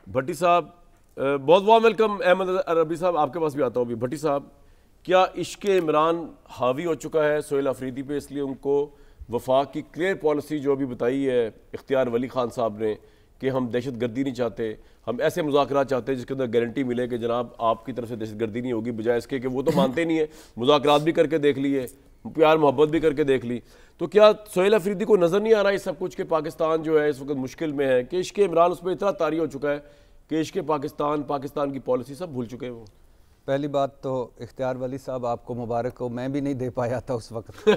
بھٹی صاحب بہت بہت ویلکم. احمد عربی صاحب آپ کے پاس بھی آتا ہوں. ابھی بھٹی صاحب, کیا عشق عمران حاوی ہو چکا ہے سہیل افریدی پہ, اس لیے ان کو وفاق کی کلیئر پالیسی جو ابھی بتائی ہے اختیار ولی خان صاحب نے کہ ہم دہشت گردی نہیں چاہتے, ہم ایسے مذاکرات چاہتے ہیں جس کے اندر گارنٹی ملے کہ جناب آپ کی طرف سے دہشت گردی نہیں ہوگی, بجائے اس کے کہ وہ تو مانتے نہیں ہیں, مذاکرات بھی کر کے دیکھ لیے, پیار محبت بھی کر کے دیکھ لی. تو کیا سہیل افریدی کو نظر نہیں آ رہا یہ سب کچھ کہ پاکستان جو ہے اس وقت مشکل میں ہے, کہ عشق عمران اس پہ اتنا طاری ہو چکا ہے کہ عشق پاکستان کی پالیسی سب بھول چکے ہیں وہ؟ پہلی بات تو اختیار ولی صاحب آپ کو مبارک ہو, میں بھی نہیں دے پایا تھا اس وقت,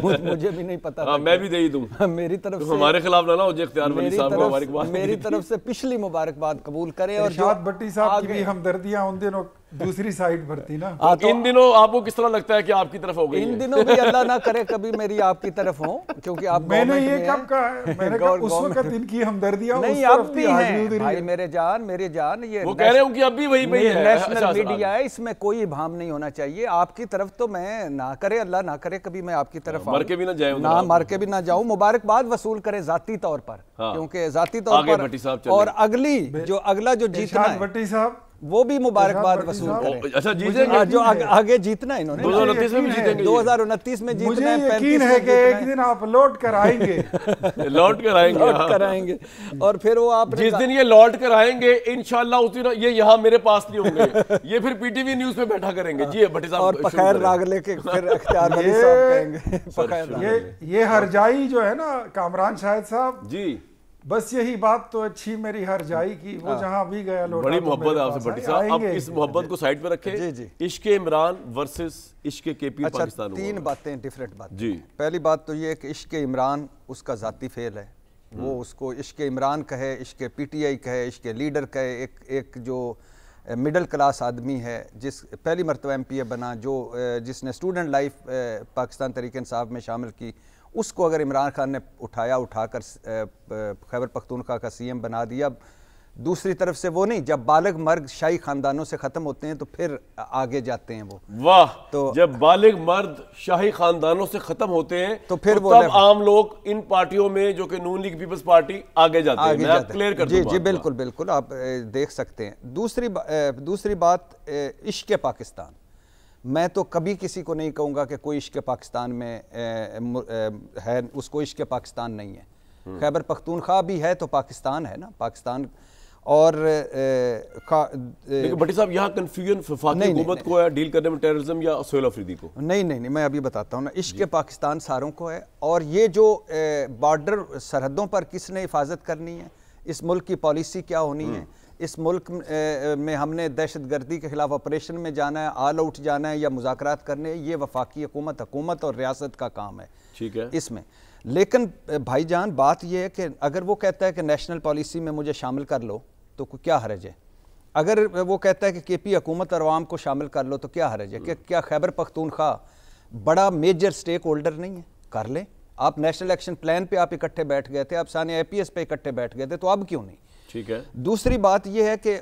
مجھے بھی نہیں پتا تھا. میں بھی دے ہی دوں, میری طرف سے ہمارے خلاف نہ ہو جائے اختیار ولی صاحب کو ہماری بات, میری طرف سے پچھلی مبارکباد قبول کریں. اور ارشاد بھٹی صاحب کی بھی ہمدردیاں ان دنوں دوسری سائیڈ پر تھی نا. ان دنوں آپ کو کس طرح لگتا ہے کہ آپ کی طرف ہو گئی؟ ان دنوں بھی اللہ نہ کرے کبھی میری آپ کی طرف ہوں, کیونکہ آپ میں نے یہ کب کہا, میں نے کہا اس وقت ان کی ہمدردیاں نہیں اب بھی ہیں بھائی, میرے جان یہ وہ کہہ رہے ہوں کہ اب بھی وہی پہ ہے, نیشنل میڈیا ہے, اس میں کوئی ابہام نہیں ہونا چاہیے. آپ کی طرف تو میں نہ کرے, اللہ نہ کرے کبھی میں آپ کی طرف مر کے بھی نہ جائیں, نہ مر کے بھی نہ جاؤں. مبارکباد وصول کرے ذاتی طور پر, کیونکہ ذاتی طور پر, اور اگلا جو جیتنا ہے بھٹی صاحب وہ بھی مبارکباد وصول کریں. اچھا جیتیں گے, جو آگے جیتنا ہے انہوں نے 2029 میں بھی جیتیں گے, 2029 میں جیتنا مجھے ہے, یقین ہے کہ ایک دن آپ لوٹ کر آئیں گے. لوٹ کر آئیں گے, اور پھر وہ آپ جس دن یہ لوٹ کر آئیں گے انشاءاللہ اس دن یہ یہاں میرے پاس نہیں ہوں گے, یہ پھر پی ٹی وی نیوز پہ بیٹھا کریں گے. جی بھٹی صاحب, اور پخیر راگ لے کے پھر اختیار ولی صاحب کہیں گے. یہ ہرجائی جو ہے نا کامران شاہد صاحب, جی بس یہی بات تو اچھی میری ہرجائی کی, وہ جہاں بھی گیا لوٹا. بڑی محبت ہے آپ سے بھٹی صاحب. اب اس محبت کو سائڈ پہ رکھیں, عشق عمران ورسز عشق کے پی پاکستان. تین باتیں ڈیفرنٹ باتیں. جی پہلی بات تو یہ ہے کہ عشق عمران اس کا ذاتی فعل ہے, وہ اس کو عشق عمران کہے, عشق پی ٹی آئی کہے, عشق لیڈر کہے, ایک جو مڈل کلاس آدمی ہے جس پہلی مرتبہ ایم پی اے بنا, جس نے اسٹوڈنٹ لائف پاکستان تحریک انصاف میں شامل کی, اس کو اگر عمران خان نے اٹھا کر خیبر پختونخوا کا سی ایم بنا دیا. دوسری طرف سے وہ نہیں, جب بالغ مرد شاہی خاندانوں سے ختم ہوتے ہیں تو پھر آگے جاتے ہیں وہ. واہ, تو جب بالغ مرد شاہی خاندانوں سے ختم ہوتے ہیں تو پھر تب عام لوگ ان پارٹیوں میں جو کہ نون لیگ پیپلز پارٹی آگے جاتے ہیں. میں کلیئر کر دوں. جی بالکل آپ دیکھ سکتے ہیں. دوسری بات عشق پاکستان, میں تو کبھی کسی کو نہیں کہوں گا کہ کوئی عشق پاکستان میں ہے, اس کو عشق پاکستان نہیں ہے. خیبر پختونخوا بھی ہے تو پاکستان ہے نا, پاکستان. اور لیکن بھٹی صاحب یہاں کنفیوژن وفاقی حکومت کو ہے ڈیل کرنے میں ٹیررزم یا سہیل افریدی کو؟ نہیں میں ابھی بتاتا ہوں نا. عشق پاکستان ساروں کو ہے, اور یہ جو بارڈر سرحدوں پر کس نے حفاظت کرنی ہے, اس ملک کی پالیسی کیا ہونی ہے, اس ملک میں ہم نے دہشت گردی کے خلاف آپریشن میں جانا ہے, آل آؤٹ جانا ہے یا مذاکرات کرنے, یہ وفاقی حکومت اور ریاست کا کام ہے. ٹھیک ہے اس میں. لیکن بھائی جان بات یہ ہے کہ اگر وہ کہتا ہے کہ نیشنل پالیسی میں مجھے شامل کر لو تو کیا حرج ہے, اگر وہ کہتا ہے کہ کے پی حکومت اور عوام کو شامل کر لو تو کیا حرج ہے, کہ کیا خیبر پختونخوا بڑا میجر سٹیک ہولڈر نہیں ہے؟ کر لیں. آپ نیشنل ایکشن پلان پہ آپ اکٹھے بیٹھ گئے تھے, آپ ثانیہ اے پی ایس پہ اکٹھے بیٹھ گئے تھے, تو اب کیوں نہیں؟ ٹھیک ہے. دوسری بات یہ ہے کہ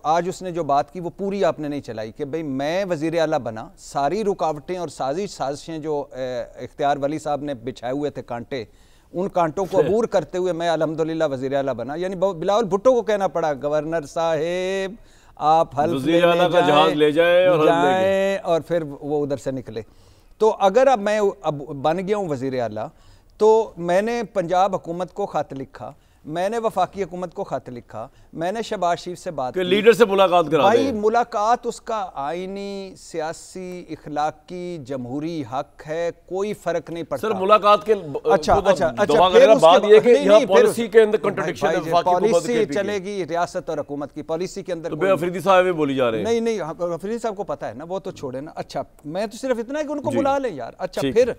آج اس نے جو بات کی وہ پوری آپ نے نہیں چلائی, کہ بھئی میں وزیر اعلیٰ بنا, ساری رکاوٹیں اور سازشیں جو اختیار ولی صاحب نے بچھائے ہوئے تھے کانٹے, ان کانٹوں کو عبور کرتے ہوئے میں الحمدللہ وزیر اعلیٰ بنا. یعنی بلاول بھٹو کو کہنا پڑا, گورنر صاحب آپ حلف لے جائیں, اور پھر وہ ادھر سے نکلے. تو اگر اب میں بن گیا ہوں وزیر اعلیٰ, تو میں نے پنجاب حکومت کو خط لکھا, میں نے وفاقی حکومت کو خط لکھا, میں نے شہباز شریف سے بات کی, لیڈر سے ملاقات کرا دیں. بھائی ملاقات اس کا آئینی, سیاسی, اخلاقی, جمہوری حق ہے, کوئی فرق نہیں پڑتا. سر ملاقات کے اچھا بات یہ کہ یہاں پالیسی کے اندر کنٹرڈکشن ہے, وفاقی پالیسی چلے گی ریاست اور حکومت کی پالیسی کے اندر. افریدی صاحب بھی بولی جا رہے ہیں. نہیں افریدی صاحب کو پتا ہے نا, وہ تو چھوڑے نا. اچھا میں تو صرف اتنا ہے کہ ان کو بلا لیں یار. اچھا پھر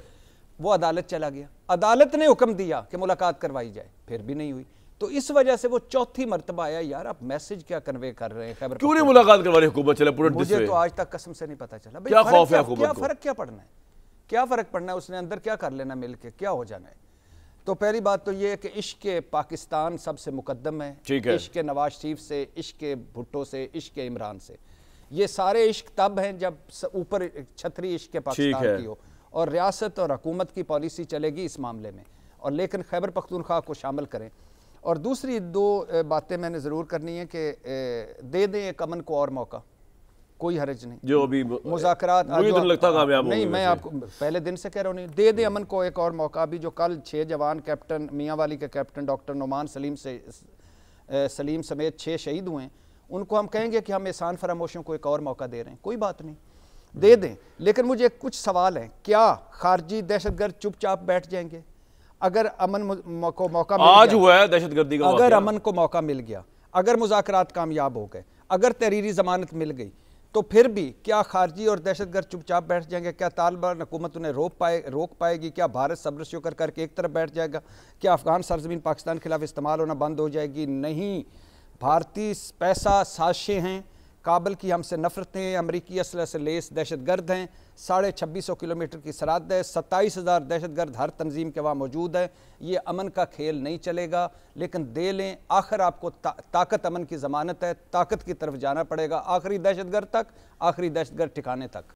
وہ عدالت چلا گیا, عدالت نے حکم دیا کہ ملاقات کروائی جائے, پھر بھی نہیں ہوئی. تو اس وجہ سے وہ چوتھی مرتبہ آیا. یار آپ میسج کیا کنوے کر رہے ہیں خیبر, کیوں نہیں ملاقات کروا رہی حکومت؟ چلے پورے مجھے تو آج تک قسم سے نہیں پتا چلا کیا خوف ہے حکومت کو, کیا فرق کیا پڑنا ہے, کیا فرق پڑنا ہے, اس نے اندر کیا کر لینا مل کے, کیا ہو جانا ہے. تو پہلی بات تو یہ ہے کہ عشق پاکستان سب سے مقدم ہے, عشق نواز شریف سے, عشق بھٹو سے, عشق عمران سے. یہ سارے عشق تب ہیں جب اوپر چھتری عشق پاکستان کی ہو, اور ریاست اور حکومت کی پالیسی چلے گی اس معاملے میں, اور لیکن خیبر پختونخوا کو شامل کریں. اور دوسری دو باتیں میں نے ضرور کرنی ہے کہ دے دیں ایک امن کو اور موقع، کوئی حرج نہیں، جو ابھی مذاکرات مجھے تو لگتا کامیاب نہیں، میں آپ کو پہلے دن سے کہہ رہا ہوں، نہیں دے دیں امن کو ایک اور موقع۔ ابھی جو کل 6 جوان کیپٹن میاں والی کے کیپٹن ڈاکٹر نعمان سلیم سمیت 6 شہید ہوئے ہیں، ان کو ہم کہیں گے کہ ہم احسان فراموشوں کو ایک اور موقع دے رہے ہیں، کوئی بات نہیں، دے دیں۔ لیکن مجھے کچھ سوال ہیں، کیا خارجی دہشت گرد چپ چاپ بیٹھ جائیں گے؟ اگر امن کو موقع مل گیا، آج ہوا ہے دہشت گردی کا اگر امن کو موقع مل گیا، اگر مذاکرات کامیاب ہو گئے، اگر تحریری ضمانت مل گئی، تو پھر بھی کیا خارجی اور دہشت گرد چپ چاپ بیٹھ جائیں گے؟ کیا طالبان حکومت انہیں روک پائے گی؟ کیا بھارت صبر شکر کر کے ایک طرف بیٹھ جائے گا؟ کیا افغان سرزمین پاکستان کے خلاف استعمال ہونا بند ہو جائے گی؟ نہیں، بھارتی پیسہ سازشیں ہیں، کابل کی ہم سے نفرتیں، امریکی اسلحے سے لیس دہشت گرد ہیں، 2650 کلومیٹر کی سرحد ہے، 27,000 دہشت گرد ہر تنظیم کے وہاں موجود ہے۔ یہ امن کا کھیل نہیں چلے گا، لیکن دے لیں، آخر آپ کو طاقت امن کی ضمانت ہے، طاقت کی طرف جانا پڑے گا، آخری دہشت گرد تک، آخری دہشت گرد ٹھکانے تک۔